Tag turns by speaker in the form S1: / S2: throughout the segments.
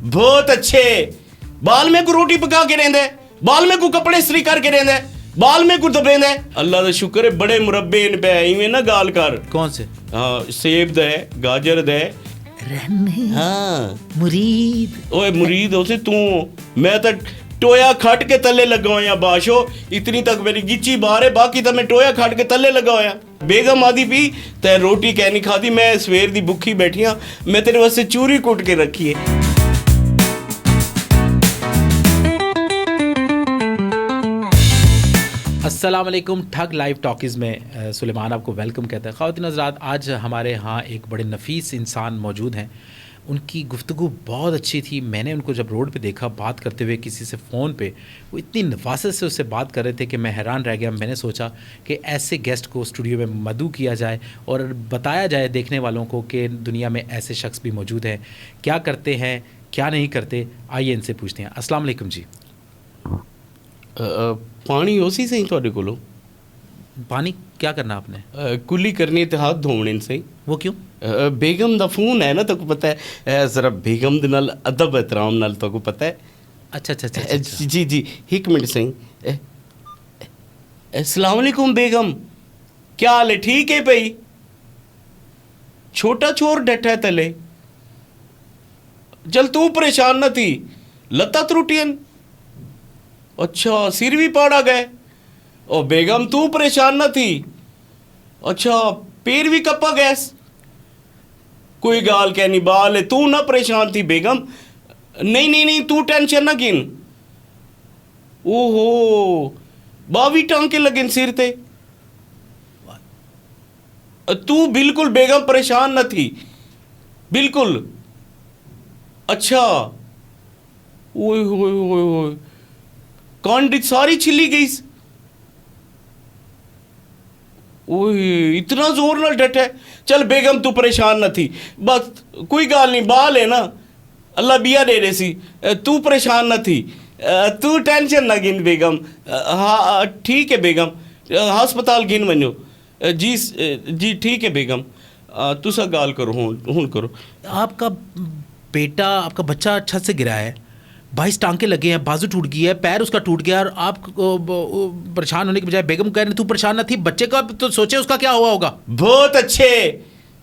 S1: बहुत अच्छे। बाल में को रोटी पका के रेंदे, बाल में को कपड़े इस्त्री करके रेंदे, बाल में को दबेंदे। अल्लाह दा शुक्र है बड़े मुरब्बे इन पे इवें ना गाल कर।
S2: कौन से?
S1: हाँ, सेब दे, गाजर दे।
S2: रहने
S1: हाँ
S2: मुरीद।
S1: ओए मुरीद हो से तू, मैं तो टोया खट के तले लगा होया बाशो। इतनी तक मेरी गिच्ची बाहर है, बाकी तो मैं टोया खट के तले लगा होया। बेगम आदि पी ते रोटी कहनी खादी, मैं सवेर दी भुखी बैठी हाँ, मैं तेरे वास्ते चूरी कुट के रखी है।
S2: अस्सलाम वालेकुम। ठग लाइव टॉकीज़ में सुलेमान आपको वेलकम कहता है। ख़वातीन हज़रात, आज हमारे यहाँ एक बड़े नफीस इंसान मौजूद हैं। उनकी गुफ्तगू बहुत अच्छी थी। मैंने उनको जब रोड पे देखा बात करते हुए किसी से फ़ोन पे, वो इतनी नफासत से उससे बात कर रहे थे कि मैं हैरान रह गया। मैंने सोचा कि ऐसे गेस्ट को स्टूडियो में मदऊ किया जाए और बताया जाए देखने वालों को कि दुनिया में ऐसे शख्स भी मौजूद हैं, क्या करते हैं क्या नहीं करते। आइए इनसे पूछते हैं। अस्सलाम वालेकुम जी।
S1: पानी उसी से ही थोड़े कोलो
S2: पानी क्या करना आपने?
S1: कुली करनी ते हाथ धोने से।
S2: वो क्यों?
S1: बेगम दा फोन है ना, तो पता है जरा बेगम दे नाल अदब एहतराम नाल तो पता है।
S2: अच्छा अच्छा अच्छा, अच्छा।
S1: जी जी एक मिनट सही। अस्सलाम वालेकुम बेगम, क्या हाल है? ठीक है भाई। छोटा चोर डटा है तले, चल तू परेशान न थी। लता त्रुटियन, अच्छा सिर भी पाड़ा गए। ओ बेगम तू परेशान न थी, अच्छा पैर भी कपा गैस। कोई गाल कहनी बाल है, तू ना परेशान थी बेगम। नहीं नहीं नहीं तू टेंशन ना गिन। ओहो बावी टांके लगन सिर ते। तू बिल्कुल बेगम परेशान न थी, बिल्कुल। अच्छा ओए होए होए होए, कांडी सारी छिली गई। ओए इतना जोर ना डटे। चल बेगम तू परेशान न थी, बस कोई गाल नहीं, बाल है ना, अल्लाह बिया दे रही सी। तू परेशान न थी, तू टेंशन ना गिन बेगम। हाँ ठीक है बेगम, हस्पताल गिन वनो। जी जी ठीक है बेगम, तुसा गाल करो हुन करो।
S2: आपका बेटा, आपका बच्चा छत से गिरा है, 22 टांके लगे हैं, बाजू टूट गई है, पैर उसका टूट गया, और आप परेशान होने के बजाय बेगम कह रहे तू परेशान न थी। बच्चे का तो सोचे उसका क्या हुआ होगा।
S1: बहुत अच्छे।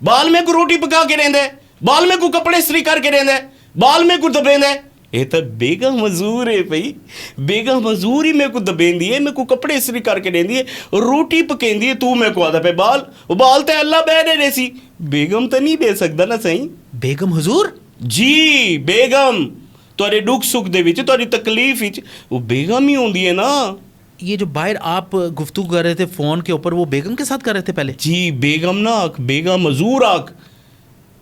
S1: बाल में को रोटी पका के रेंदे, बाल में को कपड़े इस्त्री करके रेंदे, बाल में को दबेंदे। ये तो बेगम मजूर है भाई, बेगम मजूर ही मेरे को दबेंदी है, मेरे को कपड़े इस्त्री करके देंदी है, रोटी पकेंदी है। तू मेरे को आदा पे बाल, वो बाल तो अल्लाह बह दे सी, बेगम तो नहीं दे सकता ना सही।
S2: बेगम हुजूर?
S1: जी बेगम, तुहारे दुख सुख दे विच, तुहारी तकलीफ विच वो बेगम ही होंदी है ना।
S2: ये जो बाहर आप गुफ्तगू कर रहे थे फ़ोन के ऊपर, वो बेगम के साथ कर रहे थे पहले?
S1: जी बेगम ना आख, बेगम मजूर आख।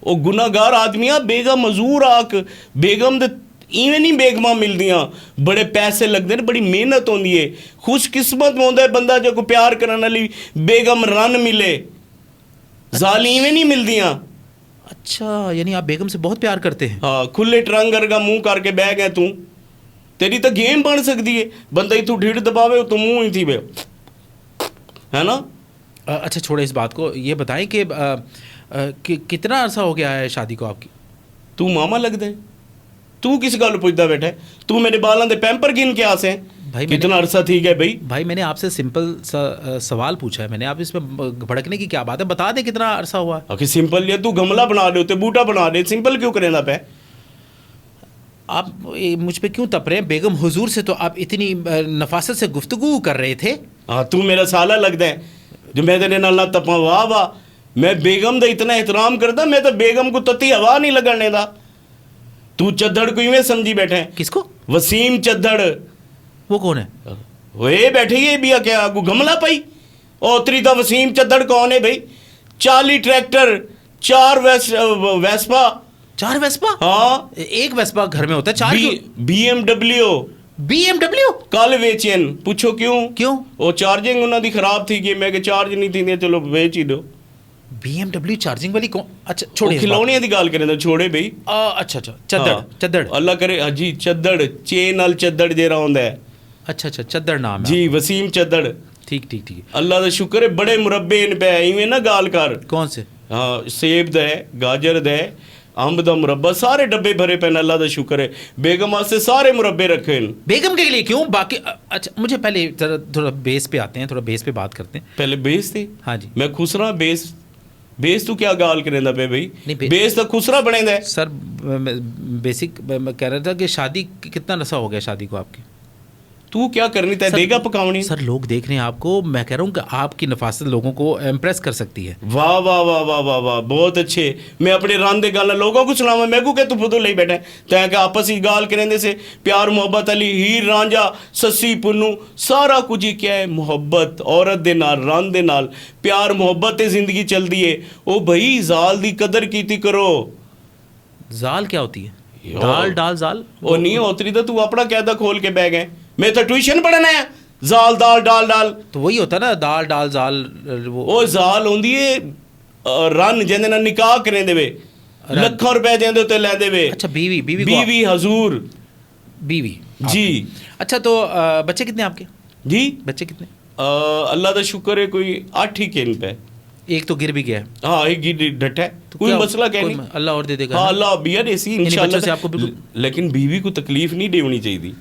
S1: वो गुनाहगार आदमी आ, बेगम मजूर आख। बेगम दे इवें नहीं बेगमां मिलदियां, बड़े पैसे लगदे ने, बड़ी मेहनत होंदी है। खुशकिस्मत होंदा है बंदा जो को प्यार करने वाली बेगम रन मिले। जाली इवें नहीं मिलदियां।
S2: अच्छा, यानी आप बेगम से बहुत प्यार करते हैं?
S1: हाँ, खुले ट्रंग वर्गा मुंह करके बह गए तू, तेरी तो गेम बन सकती है। बंदा ही तू ढिड दबावे तो मुंह ही थी बे, है ना।
S2: अच्छा छोड़े इस बात को, ये बताएं कि कितना अरसा हो गया है शादी को आपकी?
S1: तू मामा लगता है, तू किस गल पुछदा बैठा है? तू मेरे बालों दे पैंपर गिन के आसे
S2: भाई
S1: कितना अरसा ठीक है भाई?
S2: भाई मैंने आपसे सिंपल सा सवाल पूछा है मैंने, आप इसमें भड़कने की क्या बात है? बता दे कितना अरसा हुआ।
S1: आखिर सिंपल ये तू गमला बना दे, ते बूटा बना दे, सिंपल क्यों करेंदा पे?
S2: आप मुझ पे क्यों तप रहे हैं? बेगम हुजूर से तो आप इतनी नफासत से गुफ्तगू कर रहे थे।
S1: हाँ तू मेरा साला लगता है जो मैं तेरे नाल ना तपा। वाह वाह, मैं बेगम दा इतना एहतराम करदा, मैं तो बेगम को तती हवा नहीं लगने दा। तू चद्दड़ को इवें समझी बैठे हैं?
S2: किसको?
S1: वसीम चद्दड़।
S2: वो कौन है?
S1: वे बैठे ही बिया क्या आगू गमला पाई। ओतरी दा वसीम चद्दड़ कौन है भाई? 40 ट्रैक्टर, 4 वेस्पा।
S2: 4 वेस्पा?
S1: हाँ,
S2: एक वेस्पा घर में होता है, 4
S1: BMW।
S2: BMW
S1: कल वेचन, पूछो क्यों?
S2: क्यों?
S1: वो चार्जिंग उन्होंने दी खराब थी कि मैं चार्ज नहीं थी, चलो बेच ही दो।
S2: BMW चार्जिंग वाली कौन? अच्छा छोड़े,
S1: खिलौने की गाल करें तो छोड़े भाई।
S2: अच्छा अच्छा, चद्दड़।
S1: हाँ,
S2: चद्दड़
S1: अल्लाह करे। हाँ जी चद्दड़, चे नाल चद्दड़ जेरा होंदा है।
S2: अच्छा अच्छा, चद्दड़ नाम है
S1: जी, वसीम चद्दड़।
S2: ठीक ठीक ठीक।
S1: अल्लाह दा शुक्र है बड़े मुरब्बे इन पे इवें ना गाल कर।
S2: कौन से?
S1: हाँ, सेब दे, गाजर दे, अंब दा मुरब्बा सारे डब्बे भरे पे अल्लाह दा शुक्र है। बेगम वास्ते सारे मुरब्बे रखे हैं।
S2: बेगम के लिए क्यों बाकी अच्छा मुझे पहले जरा थोड़ा बेस पे आते हैं, थोड़ा बेस पे बात करते हैं।
S1: पहले बेस थी।
S2: हाँ जी
S1: मैं खुसरा बेस बेस तू क्या गाल करेंदा पे भाई?
S2: नहीं,
S1: बेस तो खुसरा बनेंदा है
S2: सर। बेसिक मैं कह रहा था कि शादी कितना नशा हो गया शादी को आपकी?
S1: तू क्या करनी तय देगा पकावनी?
S2: सर लोग देख रहे हैं आपको, मैं कह रहा हूँ कि आपकी नफासत लोगों को इम्प्रेस कर सकती है।
S1: वाह वाह वाह वाह वाह वाह, बहुत अच्छे। मैं अपने रांदे गाल लोगों को सुनावा, मैं को क्या तू फुदू ले बैठा तै के आपस ही गाल करेंदे से प्यार मोहब्बत अली हीर रांझा सस्सी पुन्नू सारा कुछ ही क्या है मोहब्बत औरत दे नाल रन दे नाल प्यार मोहब्बत ते जिंदगी चलदी है। ओ भाई जाल दी कदर कीती करो।
S2: जाल क्या होती है? दाल डाल जाल
S1: ओ नहीं होतरी तो तू अपना कैदा खोल के बैग है। मैं तो ट्यूशन पढ़ना है। जाल दाल डाल डाल
S2: तो वही होता है ना, दाल डाल जाल। वो
S1: ओ जाल होंदी है रन जिंदे नाल निकाह करें देवे लाखों रुपए देंदे ते ले देवे।
S2: अच्छा बीवी बीवी को
S1: बीवी हजूर
S2: बीवी
S1: जी।
S2: अच्छा तो बच्चे कितने आपके?
S1: जी
S2: बच्चे कितने?
S1: अल्लाह का शुक्र है कोई 8 ही केन पे।
S2: एक तो गिर भी गया है।
S1: हाँ एक गिर डटा है
S2: तो
S1: कोई
S2: क्या-
S1: मसला क्या
S2: कोई
S1: नहीं।
S2: अल्लाह और दे देगा।
S1: हाँ अल्लाह बिया देसी
S2: बच्चों से
S1: इंशाल्लाह
S2: आपको बिल्कुल-
S1: लेकिन बीवी को तकलीफ नहीं देनी चाहिए।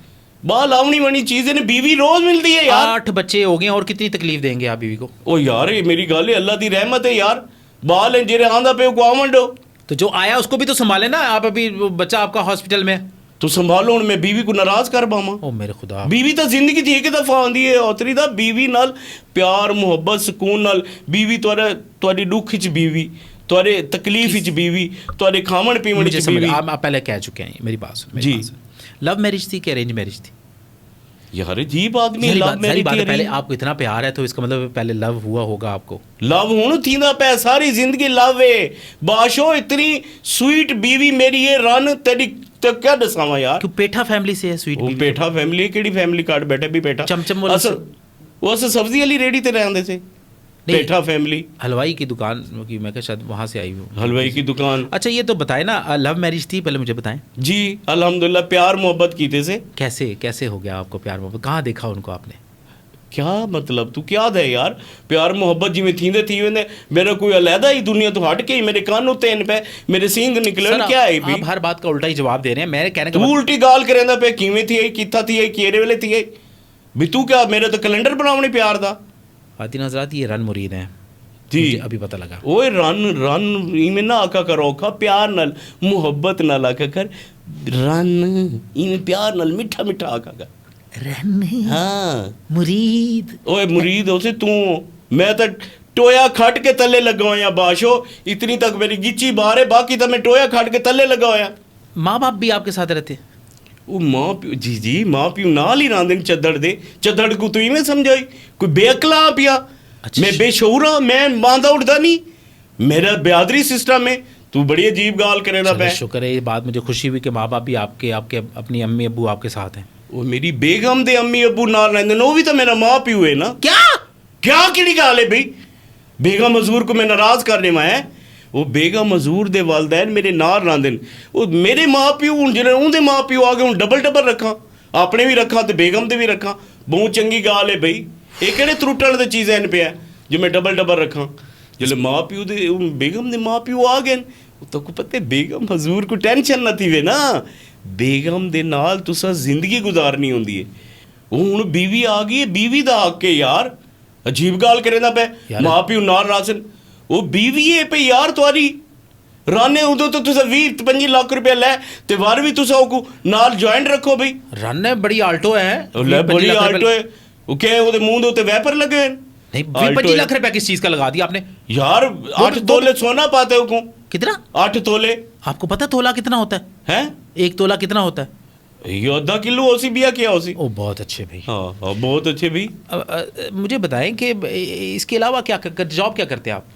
S1: बाल आवनी वाली चीज है ना, बीवी रोज मिलती है यार।
S2: 8 बच्चे हो गए और कितनी तकलीफ देंगे आप बीवी को?
S1: ओ यार ये मेरी गल है, अल्लाह दी रहमत है यार। बाल है जेरे आंदा पे को आवंडो
S2: तो जो आया उसको भी तो संभाले ना आप। अभी वो बच्चा आपका हॉस्पिटल में।
S1: तो संभालो हूं मैं बीवी को नाराज कर पावा।
S2: ओ मेरे खुदा।
S1: बीवी तो जिंदगी च एक दफा आंदी है औतरी दा। बीवी नाल प्यार मुहब्बत सुकून नाल बीवी तुहारे दुख च बीवी, तुहारे तकलीफ च बीवी, तुहारे खावण पीवण
S2: मुझे
S1: च
S2: समझ
S1: बीवी।
S2: आप पहले कह चुके हैं मेरी बात सुन।
S1: जी।
S2: लव मैरिज थी कि अरेंज मैरिज थी?
S1: यार अजीब आदमी
S2: सारी
S1: लव
S2: बात है,
S1: मैरिज
S2: पहले आपको इतना प्यार है तो इसका मतलब पहले लव हुआ होगा आपको।
S1: लव हुण थींदा पे सारी जिंदगी लव है। बाशो इतनी स्वीट बीवी मेरी है रन तेरी तो क्या दसावा यार।
S2: क्यों पेठा फैमिली से है स्वीट
S1: वो
S2: बीवी?
S1: पेठा फैमिली केड़ी फैमिली कार्ड बैठे भी पेठा
S2: चमचम वाला
S1: असल वो असल सब्जी वाली रेडी ते रहंदे से पेठा फैमिली।
S2: हलवाई की दुकान की, मैं क्या शायद वहाँ से आई हूँ।
S1: हलवाई की दुकान।
S2: अच्छा ये तो बताए ना लव मैरिज थी, पहले मुझे बताएं।
S1: जी अल्हम्दुलिल्लाह प्यार मोहब्बत कीते से।
S2: कैसे कैसे हो गया आपको प्यार मोहब्बत? कहाँ देखा उनको आपने?
S1: क्या मतलब तू क्या दे यार? प्यार मोहब्बत जिमें थींदे थी वेंदे मेरा कोई अलहदा ही दुनिया तो हट के ही मेरे कानों तेन पे मेरे सींग निकलन क्या है भी?
S2: आप हर बात का उल्टा ही जवाब दे रहे हैं। मेरे कहने का
S1: तू उल्टी गाल करेंदा पे किवें थी है किथा थी है केरे वेले थी है भी? तू क्या मेरा तो कैलेंडर बनावनी प्यार दा।
S2: खातिन हजरात ये रन मुरीद हैं
S1: जी
S2: मुझे अभी पता लगा।
S1: ओए रन रन इमें ना आका करो खा प्यार नल मोहब्बत नाल आका कर रन इमें प्यार नल मीठा मीठा आका कर
S2: रन
S1: हाँ
S2: मुरीद।
S1: ओए मुरीद होसे तू। मैं तो टोया खट के तले लगा होया बाशो। इतनी तक मेरी गिच्ची बाहर है बाकी तो मैं टोया खट के तले लगा होया।
S2: माँ बाप भी आपके साथ रहते?
S1: वो माँ प्यो जी जी माँ प्यो नाल ही रांदे चद्दड़ दे। चद्दड़ को तू इवें समझाई कोई बेअकला पिया?
S2: अच्छा।
S1: मैं बेशऊरा मैं बांधा उठदा नहीं। मेरा ब्यादरी सिस्टम है। तू बड़ी अजीब गाल करेना
S2: चलो,
S1: पे।
S2: शुक्र है ये बात मुझे खुशी हुई कि माँ बाप भी आपके आपके अपनी अम्मी अब्बू आपके साथ हैं।
S1: वो मेरी बेगम दे अम्मी अब्बू नाल रहंदे ने, वो भी तो मेरा माँ प्यो है ना।
S2: क्या
S1: क्या केड़ी गल है भाई? बेगम हजूर को मैं नाराज करने में है। वो बेगम हजूर दे वालदैन मेरे नाल रहंदे ने। वो मेरे माँ प्यो हुण जिहड़े उहदे माँ प्यो आ गए हुण डबल डबल रखा अपने भी रखा ते बेगम दे भी रखा। बहुत चंगी गाल है भाई। ये केड़े त्रुटण दे चीज़ एन पे जो मैं डबल डबल रखा? जिसले माँ प्यो दे बेगम दे माँ प्यो आ गए तो को पता बेगम हजूर को टेंशन ना थी वे ना। बेगम दे नाल तुसा जिंदगी गुजारनी होंदी है। हुण बीवी आ गई है बीवी दा हक है यार। अजीब गाल करे ना पे
S2: यार।
S1: माँ प्यो नाल रासन वो बीवी है पे यार तुआरी राने उदो तो तुसा 20-25 लाख रुपया ले ते वार भी तुसा को नाल ज्वाइंट रखो भाई।
S2: रन है बड़ी आल्टो है।
S1: ले बड़ी आल्टो है वो क्या ओदे मुंह दे उत्ते वैपर लगे हैं।
S2: नहीं
S1: आल्टो
S2: 25
S1: है।
S2: लाख रुपया किस चीज का लगा दिया आपने?
S1: यार 8 तोले सोना पाते हो को?
S2: कितना?
S1: 8 तोले
S2: आपको पता तोला कितना होता है?
S1: हैं?
S2: 1 तोला कितना होता है?
S1: ये आधा किलो होसी बिया क्या होसी।
S2: ओ बहुत अच्छे भाई।
S1: हाँ बहुत अच्छे भी।
S2: मुझे बताएं कि इसके अलावा क्या जॉब क्या करते हैं आप?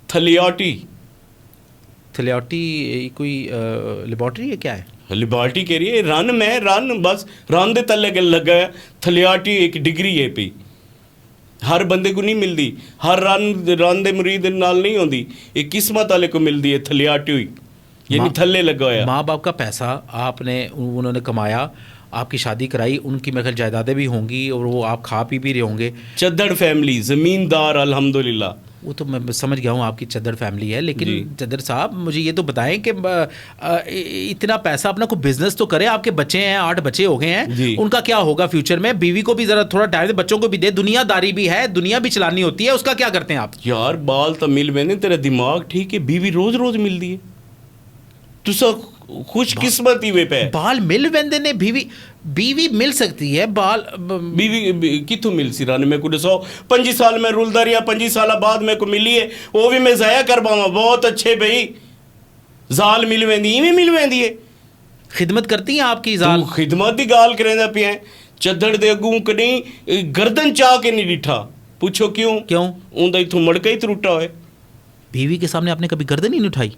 S1: थलियाटी
S2: थलियाटी कोई लेबॉर्ट्री है क्या है?
S1: लिबर्टी कह रही है रन में रन बस रन दे तले के लगा है। थलियाटी एक डिग्री है पी हर बंदे को नहीं मिलती। हर रन दे मुरीद नाल नहीं होंदी। एक किस्मत वाले को मिलती है थलियाटी हुई यानी थल्ले लगा होया।
S2: माँ बाप का पैसा आपने उन्होंने कमाया, आपकी शादी कराई, उनकी मेरे ख्याल जायदादें भी होंगी और वो आप खा पी भी रहे होंगे।
S1: चद्दड़ फैमिली जमींदार अल्हम्दुलिल्लाह।
S2: वो तो मैं समझ गया हूँ आपकी चद्दर फैमिली है,
S1: जी।
S2: लेकिन चद्दर साहब मुझे ये तो बताएं कि इतना पैसा अपना कोई बिजनेस तो करे, आपके बच्चे हैं, 8 बच्चे हो गए
S1: जी।
S2: हैं, उनका क्या होगा फ्यूचर में? बीवी को भी जरा थोड़ा टाइम दे, बच्चों को भी दे, दुनियादारी भी है, दुनिया भी चलानी होती है, उसका क्या करते हैं आप?
S1: यार बाल तो मिल मैंने, तेरा दिमाग ठीक है, बीवी रोज रोज मिलती है, तुसा खुशकिस्मती वे पे।
S2: बाल मिल वेंदे ने, बीवी मिल सकती है, बाल
S1: बीवी कितों मिल सी रानी, मेरे को दसो 25 साल में रुलदा रिया, 25 साल बाद मेरे को मिली है, वो भी मैं जाया कर पावा। बहुत अच्छे भाई, जाल मिल वेंदी, इवें मिल वेंदी है।
S2: खिदमत करती हैं आपकी जाल?
S1: तू खिदमत दी गाल करेंदा पिया, चद्दड़ दे अगू कहीं गर्दन चाह के नहीं डिठा, पूछो क्यों?
S2: क्यों?
S1: उंदा इथों मड़का ही त्रुटा होए।
S2: बीवी के सामने आपने कभी गर्दन ही नहीं उठाई?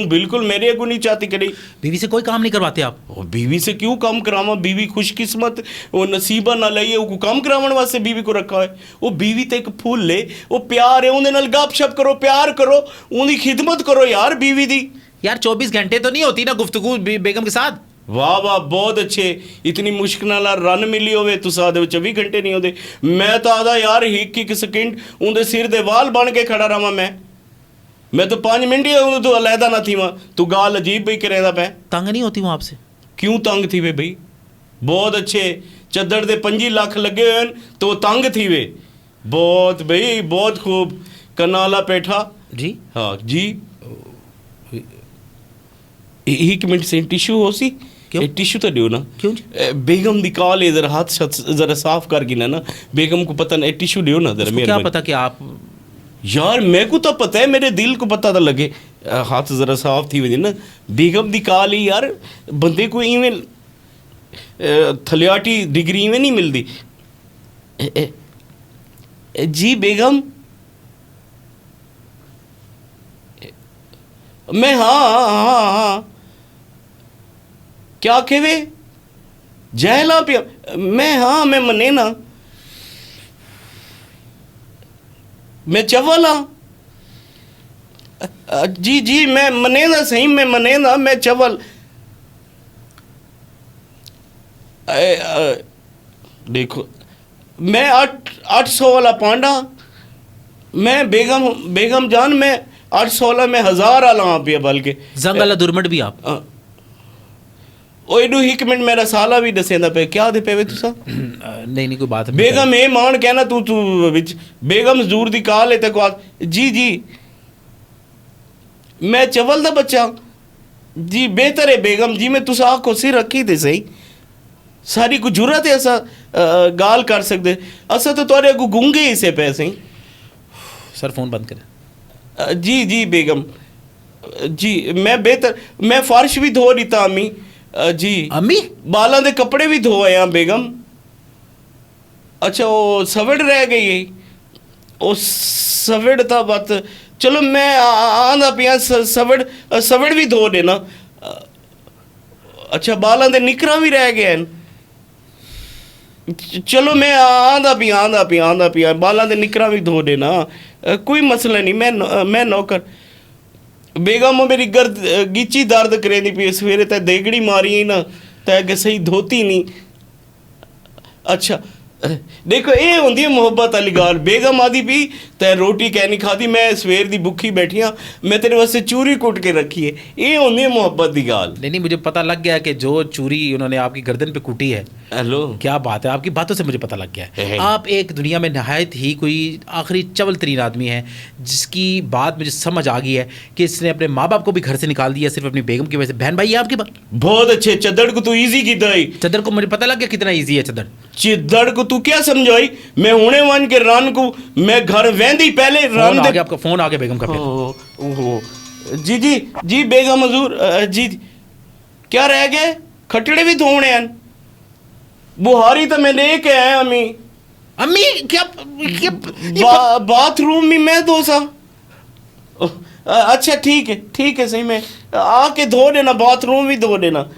S1: बिल्कुल मेरे अगू नहीं चाहती करी।
S2: बीवी से कोई काम नहीं करवाते आप?
S1: और बीवी से क्यों काम करावा? बीवी खुशकिस्मत, वो नसीबा ना लइए, वो काम करावन वास्ते बीवी को रखा है। वो बीवी ते एक फूल ले, वो प्यार है, उनदे नाल गपशप करो, प्यार करो, उनकी खिदमत करो यार बीवी दी।
S2: यार 24 घंटे तो नहीं होती ना गुफ्तगू बेगम के साथ?
S1: वाह वाह, बहुत अच्छे। इतनी मुश्किल नाल रन मिली होवे, तुस आदे 24 घंटे नहीं होते। मैं तो आदा यार एक सेकंड उनके सिर दे वाल बन के खड़ा रहा। मैं तो 5 मिनट ही तो अलहदा ना थी वहाँ। तू गाल अजीब भाई करेंदा पे।
S2: तंग नहीं होती हूँ आपसे?
S1: क्यों तंग थी वे भाई? बहुत अच्छे, चद्दड़ दे 25 लाख लगे हुए हैं तो तंग थी वे। बहुत भाई, बहुत खूब। कनाला पेठा
S2: जी।
S1: हाँ जी। एक मिनट से टिश्यू हो सी?
S2: क्यों?
S1: टिश्यू तो दियो ना।
S2: क्यों जी?
S1: बेगम दी कॉल है, जरा हाथ जरा साफ कर गिना ना, बेगम को पता नहीं। टिश्यू दियो ना जरा।
S2: उसको क्या पता कि आप?
S1: यार मेरे को तो पता है, मेरे दिल को पता था लगे। हाथ जरा साफ थी वजह ना, बेगम दी कॉल ही यार, बंदे को इवें थलियाटी डिग्री में नहीं मिलती। जी बेगम, मैं हाँ क्या केवे जहला पिया मैं, हाँ मैं मने ना, मैं चवला। जी जी मैं मने ना, सही मैं मने ना, मैं चवल। देखो मैं 800 वाला पांडा, मैं बेगम जान, मैं 800 वाला, मैं 1000 वाला हाँ पिया बल्कि
S2: जंग वाला दुर्मट भी आप?
S1: ओ एडू एक मिनट मेरा साला भी दसेंदा पे क्या दे पे तुसा?
S2: नहीं कोई बात नहीं।
S1: बेगम ए मान कहना तू विच बेगम जरूर दी काल है ते को। जी जी मैं चवल दा बच्चा जी, बेहतर है बेगम जी। मैं तुसा आखो सिर रखी ते सही, सारी को जरूरत है असा गाल कर सकते। असा तो तोरे अगू गूंगे ही से पैसे।
S2: सर फोन बंद करें।
S1: जी जी बेगम जी, मैं बेहतर, मैं फर्श भी धो लीता अम्मी जी।
S2: अम्मी
S1: बालों के कपड़े भी धोए हैं बेगम। अच्छा वो सवड़ रह गई है, वो सवड़ था बात। चलो मैं आंदा पिया, सवड़ भी धो देना। अच्छा बालों के निकरा भी रह गए हैं। चलो मैं आंदा पिया बालों के निकरा भी धो देना, कोई मसला नहीं। मैं नौकर। बेगम मेरी गीची दर्द करेंदी पी, सवेरे ते देगड़ी मारी ही ना, ते अगे सही धोती नहीं। अच्छा देखो ये होंदी है मोहब्बत वाली गाल। बेगम आदि पी ते रोटी कह नहीं खादी, मैं सवेर दी भुखी बैठी हाँ, मैं तेरे वास्ते चूरी कुट के रखी है। ये होंदी है मोहब्बत की गाल।
S2: नहीं मुझे पता लग गया कि जो चूरी उन्होंने आपकी गर्दन पे कूटी है।
S1: हेलो
S2: क्या बात है, आपकी बातों से मुझे पता लग गया है। आप एक दुनिया में नहायत ही कोई आखिरी चवल तरीन आदमी है, जिसकी बात मुझे समझ आ गई है कि इसने अपने माँ बाप को भी घर से निकाल दिया सिर्फ अपनी बेगम की वजह से। बहन भाई है आपके पास?
S1: बहुत अच्छे। चद्दड़ को तू ईजी की दई।
S2: चद्दर को मुझे पता लग गया कितना ईजी है चद्दर।
S1: चद्दड़ को तू क्या समझाई? मैं हुणे वन के रन को मैं घर वेंदी पहले रन दे।
S2: आपका फोन आ गया बेगम का।
S1: ओहो जी जी जी बेगम हजूर जी क्या रह गए? खटड़े भी धोने हैं। बुहारी तो मैं लेके आया अम्मी।
S2: अम्मी क्या
S1: बाथरूम में मैं धो सा? अच्छा ठीक है सही में आके धो देना, बाथरूम भी धो देना।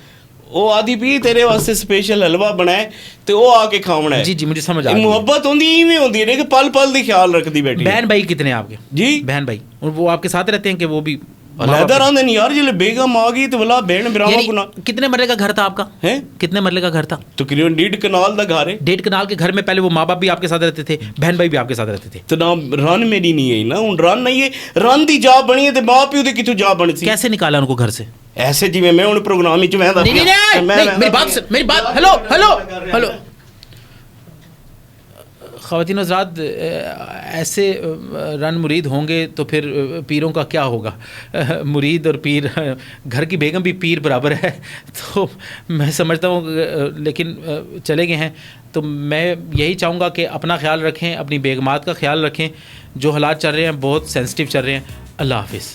S1: वो आदि भी तेरे वास्ते स्पेशल हलवा बनाए तो वो आके खावना है।
S2: जी जी मुझे समझ आ गया।
S1: मोहब्बत होंदी इवें होंदी है कि पल पल दी ख्याल रखती बेटी।
S2: बहन भाई कितने हैं आपके?
S1: जी
S2: बहन भाई, और वो आपके साथ रहते हैं कि वो भी?
S1: अलहदा रहंदे नहीं यार, जिले बेगम आ गई तो बोला बहन बिरामा
S2: यानी
S1: को ना
S2: कितने मरले का घर था आपका?
S1: है
S2: कितने मरले का घर था?
S1: तकरीबन 1.5 कनाल दा घर है।
S2: 1.5 कनाल के घर में पहले वो माँ बाप भी आपके साथ रहते थे, बहन भाई भी आपके साथ रहते थे?
S1: तो ना रन मेरी नहीं है ना, हूँ रन नहीं है, रन दी जा बनी है तो माँ प्यो दी कितों जा बनी सी।
S2: कैसे निकाला उनको घर से?
S1: ऐसे जिवें मैं उन प्रोग्राम विच वहदा
S2: नहीं नहीं नहीं, नहीं मेरी बात मेरी बात, हेलो हेलो हेलो। ख़वातीन हज़रात, ऐसे रन मुरीद होंगे तो फिर पीरों का क्या होगा? मुरीद और पीर, घर की बेगम भी पीर बराबर है, तो मैं समझता हूँ, लेकिन चले गए हैं। तो मैं यही चाहूँगा कि अपना ख्याल रखें, अपनी बेगमात का ख्याल रखें। जो हालात चल रहे हैं बहुत सेंसिटिव चल रहे हैं। अल्लाह हाफिज़।